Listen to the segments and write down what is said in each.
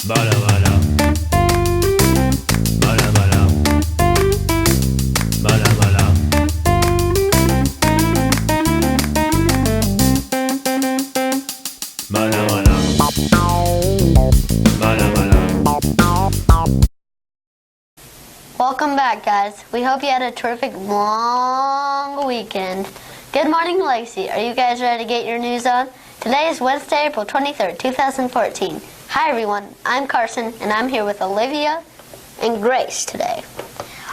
Bala bala. Bala bala. Bala bala. Bala bala. Bala bala. Welcome back, guys. We hope you had a terrific long weekend. Good morning, Lacey. Are you guys ready to get your news on? Today is Wednesday, April 23rd, 2014. Hi, everyone. I'm Carson, and I'm here with Olivia and Grace today.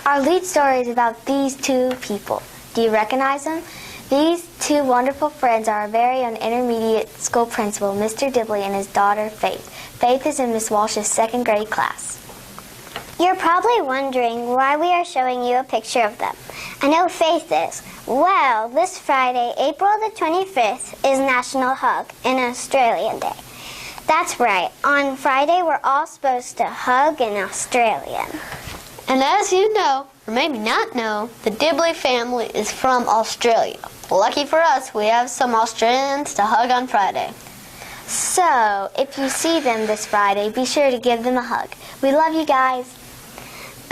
Our lead story is about these two people. Do you recognize them? These two wonderful friends are our very own intermediate school principal, Mr. Dibley, and his daughter, Faith. Faith is in Miss Walsh's second grade class. You're probably wondering why we are showing you a picture of them. I know Faith is. Well, this Friday, April the 25th, is National Hug and Australian Day. That's right. On Friday, we're all supposed to hug in Australian. And as you know, or maybe not know, the Dibley family is from Australia. Lucky for us, we have some Australians to hug on Friday. So, if you see them this Friday, be sure to give them a hug. We love you guys.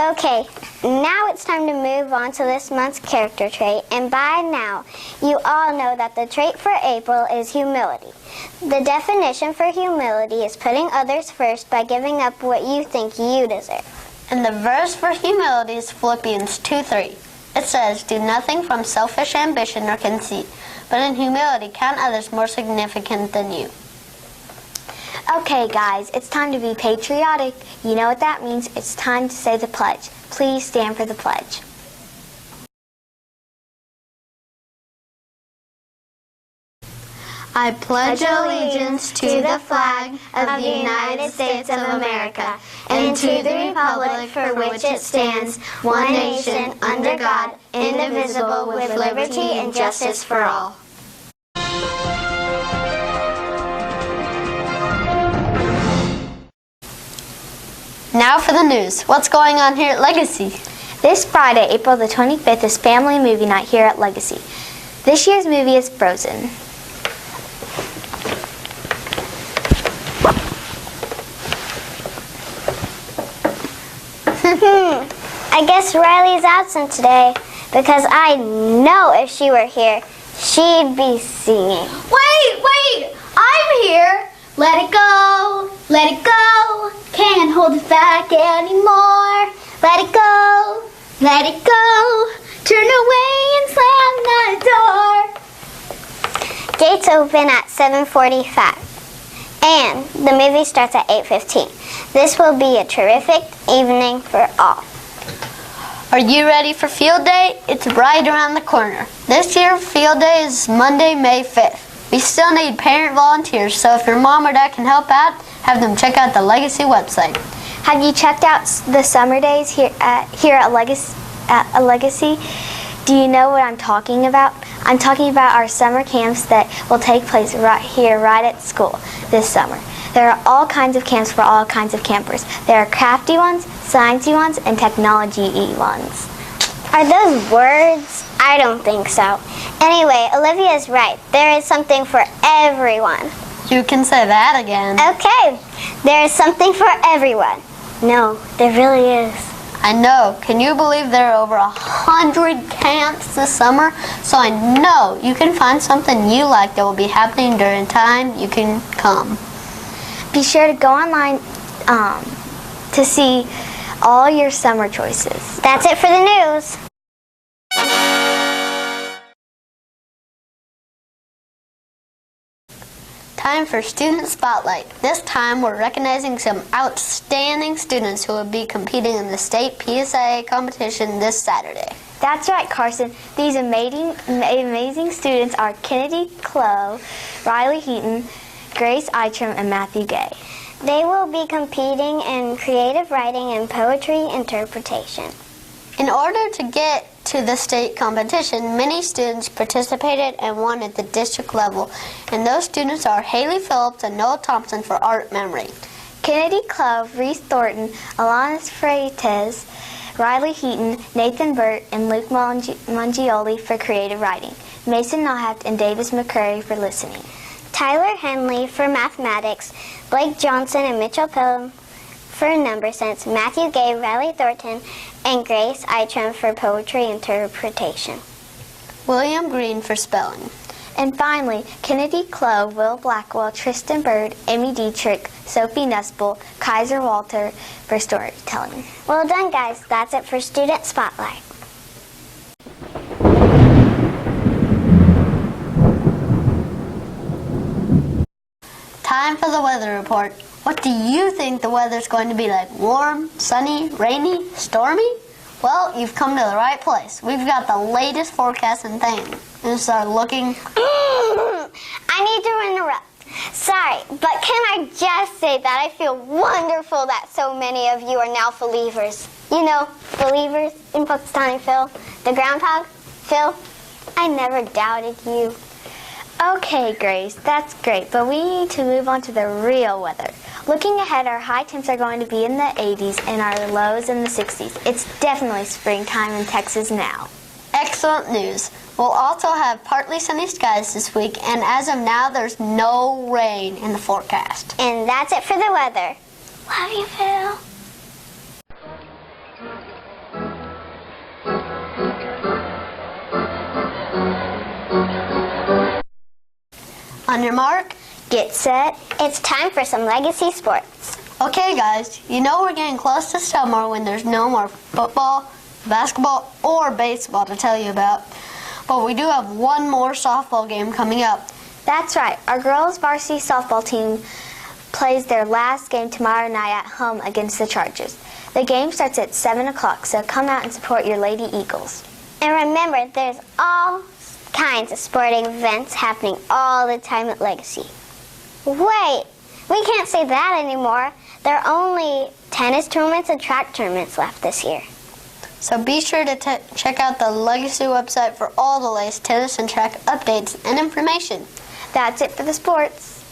Okay, now it's time to move on to this month's character trait, and by now, you all know that the trait for April is humility. The definition for humility is putting others first by giving up what you think you deserve. And the verse for humility is Philippians 2:3. It says, "Do nothing from selfish ambition or conceit, but in humility count others more significant than you." Okay, guys, it's time to be patriotic. You know what that means. It's time to say the pledge. Please stand for the pledge. I pledge allegiance to the flag of the United States of America and to the republic for which it stands, one nation, under God, indivisible, with liberty and justice for all. Now for the news. What's going on here at Legacy? This Friday, April the 25th, is family movie night here at Legacy. This year's movie is Frozen. I guess Riley's absent today because I know if she were here, she'd be singing. Wait, I'm here. Let it go, can't hold it back anymore. Let it go, turn away and slam the door. Gates open at 7:45 and the movie starts at 8:15. This will be a terrific evening for all. Are you ready for field day? It's right around the corner. This year, field day is Monday, May 5th. We still need parent volunteers, so if your mom or dad can help out, have them check out the Legacy website. Have you checked out the summer days here at Legacy? Do you know what I'm talking about? I'm talking about our summer camps that will take place right here, right at school this summer. There are all kinds of camps for all kinds of campers. There are crafty ones, sciencey ones, and technology-y ones. Are those words? I don't think so. Anyway, Olivia is right. There is something for everyone. You can say that again. Okay, there is something for everyone. No, there really is. I know. Can you believe there are over 100 camps this summer? So I know you can find something you like that will be happening during time you can come. Be sure to go online to see all your summer choices. That's it for the news. Time for Student Spotlight. This time we're recognizing some outstanding students who will be competing in the state PSIA competition this Saturday. That's right, Carson. These amazing students are Kennedy Clough, Riley Heaton, Grace Eitram, and Matthew Gay. They will be competing in creative writing and poetry interpretation. In order to get to the state competition, many students participated and won at the district level, and those students are Haley Phillips and Noah Thompson for art memory. Kennedy Clough, Reese Thornton, Alanis Freitas, Riley Heaton, Nathan Burt, and Luke Mangioli for creative writing. Mason Nahaft and Davis McCurry for listening. Tyler Henley for mathematics, Blake Johnson and Mitchell Pelham for number sense, Matthew Gay, Riley Thornton, and Grace Eitram for poetry interpretation. William Green for spelling. And finally, Kennedy Clove, Will Blackwell, Tristan Bird, Amy Dietrich, Sophie Nussbull, Kaiser Walter for storytelling. Well done, guys. That's it for Student Spotlight. Time for the weather report. What do you think the weather's going to be like? Warm, sunny, rainy, stormy? Well, you've come to the right place. We've got the latest forecast and things are looking... I need to interrupt. Sorry, but can I just say that I feel wonderful that so many of you are now believers. You know, believers in Pakistani Phil, the groundhog. Phil, I never doubted you. Okay, Grace, that's great, but we need to move on to the real weather. Looking ahead, our high temps are going to be in the 80s and our lows in the 60s. It's definitely springtime in Texas now. Excellent news. We'll also have partly sunny skies this week, and as of now, there's no rain in the forecast. And that's it for the weather. Love you, Phil. On your mark, Get set. It's time for some legacy sports. okay guys, you know we're getting close to summer when there's no more football, basketball, or baseball to tell you about. But we do have one more softball game coming up. That's right. Our girls' varsity softball team plays their last game tomorrow night at home against the Chargers. The game starts at 7 o'clock, so come out and support your Lady Eagles. And remember, there's all kinds of sporting events happening all the time at Legacy. Wait, we can't say that anymore. There are only tennis tournaments and track tournaments left this year. So be sure to check out the Legacy website for all the latest tennis and track updates and information. That's it for the sports.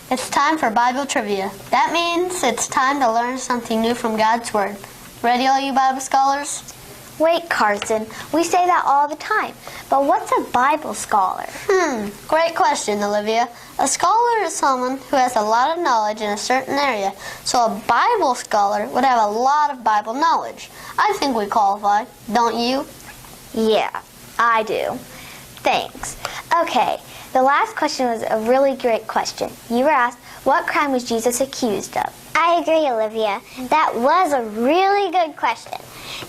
It's time for Bible trivia. That means it's time to learn something new from God's Word. Ready, all you Bible scholars? Wait, Carson, we say that all the time, but what's a Bible scholar? Great question, Olivia. A scholar is someone who has a lot of knowledge in a certain area, so a Bible scholar would have a lot of Bible knowledge. I think we qualify, don't you? Yeah, I do. Thanks. Okay, the last question was a really great question. You were asked, what crime was Jesus accused of? I agree, Olivia. That was a really good question.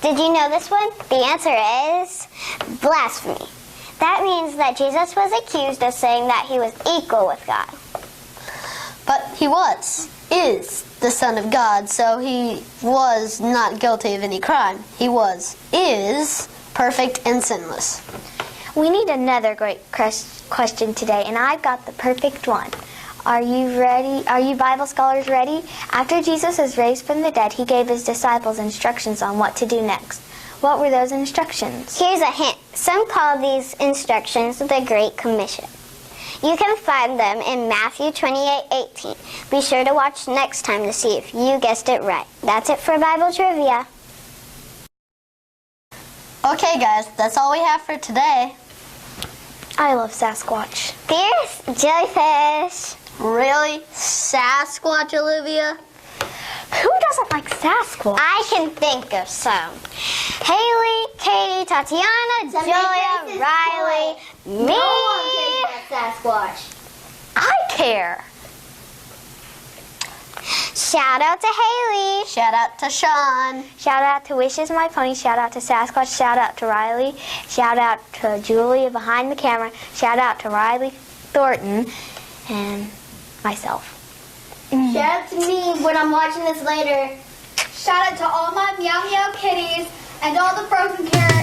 Did you know this one? The answer is blasphemy. That means that Jesus was accused of saying that he was equal with God. But he is the Son of God, so he was not guilty of any crime. He is perfect and sinless. We need another great question today, and I've got the perfect one. Are you ready? Are you Bible scholars ready? After Jesus was raised from the dead, he gave his disciples instructions on what to do next. What were those instructions? Here's a hint. Some call these instructions the Great Commission. You can find them in Matthew 28:18. Be sure to watch next time to see if you guessed it right. That's it for Bible trivia. Okay, guys, that's all we have for today. I love Sasquatch. Fierce jellyfish. Really? Sasquatch, Olivia? Who doesn't like Sasquatch? I can think of some. Haley, Katie, Tatiana, Julia, Riley, me. No one cares about Sasquatch. I care. Shout out to Haley. Shout out to Sean. Shout out to Wishes My Pony. Shout out to Sasquatch. Shout out to Riley. Shout out to Julia behind the camera. Shout out to Riley Thornton and myself. Shout out to me when I'm watching this later. Shout out to all my Meow Meow kitties and all the frozen characters.